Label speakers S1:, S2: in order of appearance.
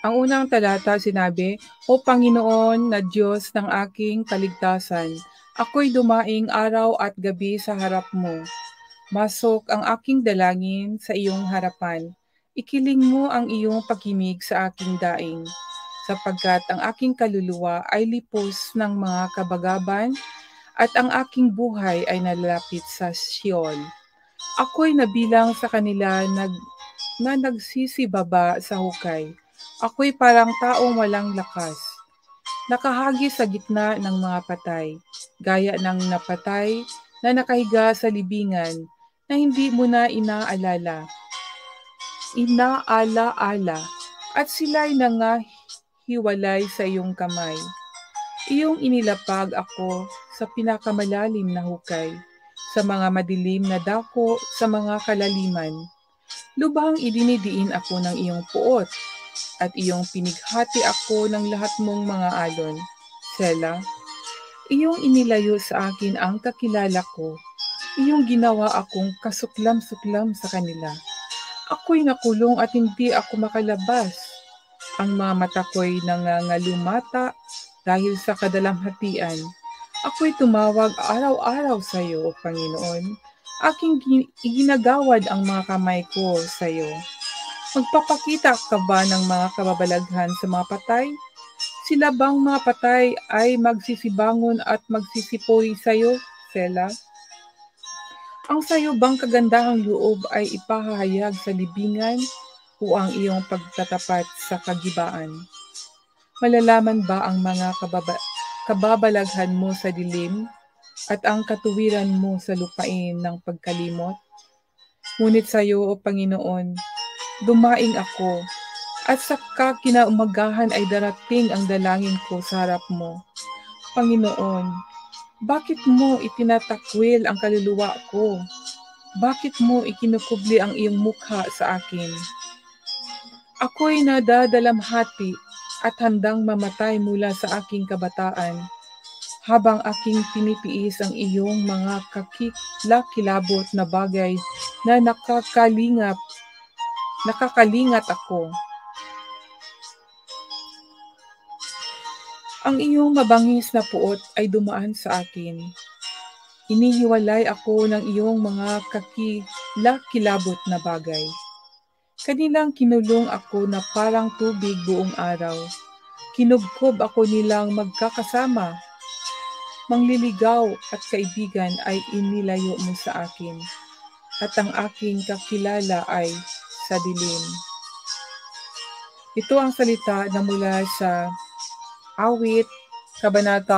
S1: Ang unang talata sinabi, "O Panginoon na Diyos ng aking kaligtasan, ako'y dumaing araw at gabi sa harap mo. Masok ang aking dalangin sa iyong harapan. Ikiling mo ang iyong pag-ibig sa aking daing, sapagkat ang aking kaluluwa ay lipos ng mga kabagaban at ang aking buhay ay nalalapit sa Sheol. Ako'y nabilang sa kanila na nagsisibaba sa hukay. Ako'y parang taong walang lakas, nakahagis sa gitna ng mga patay, gaya ng napatay na nakahiga sa libingan na hindi mo na inaalaala, at sila'y nangahiwalay sa iyong kamay. Iyong inilapag ako sa pinakamalalim na hukay, sa mga madilim na dako, sa mga kalaliman. Lubhang idinidiin ako ng iyong puot, at iyong pinighati ako ng lahat mong mga alon. Sela, iyong inilayo sa akin ang kakilala ko, iyong ginawa akong kasuklam-suklam sa kanila. Ako'y nakulong at hindi ako makalabas. Ang mga mata ko'y nangangalumata dahil sa kadalamhatian. Ako'y tumawag araw-araw sa iyo, O Panginoon. Iginagawad ang mga kamay ko sa iyo. Magpapakita ka ba ng mga kababalaghan sa mga patay? Sila bang mga patay ay magsisibangon at magsisipoy sa iyo, Sela? Ang sayo bang kagandahang loob ay ipahahayag sa libingan o ang iyong pagtatapat sa kagibaan? Malalaman ba ang mga kababalaghan mo sa dilim at ang katuwiran mo sa lupain ng pagkalimot? Ngunit sa iyo, O Panginoon, dumaing ako, at sa kinaumagahan ay darating ang dalangin ko sa harap mo. Panginoon, bakit mo itinatakwil ang kaluluwa ko? Bakit mo ikinukubli ang iyong mukha sa akin? Ako'y nadadalamhati at handang mamatay mula sa aking kabataan, habang aking tinitiis ang iyong mga kakilakilabot na bagay na nakakalingat ako. Ang iyong mabangis na puot ay dumaan sa akin. Inihiwalay ako ng iyong mga kakilakilabot na bagay. Kanilang kinulong ako na parang tubig buong araw. Kinubkob ako nilang magkakasama. Mangliligaw at kaibigan ay inilayo mo sa akin, at ang aking kakilala ay sa dilim. Ito ang salita na mula sa Awit, Kabanata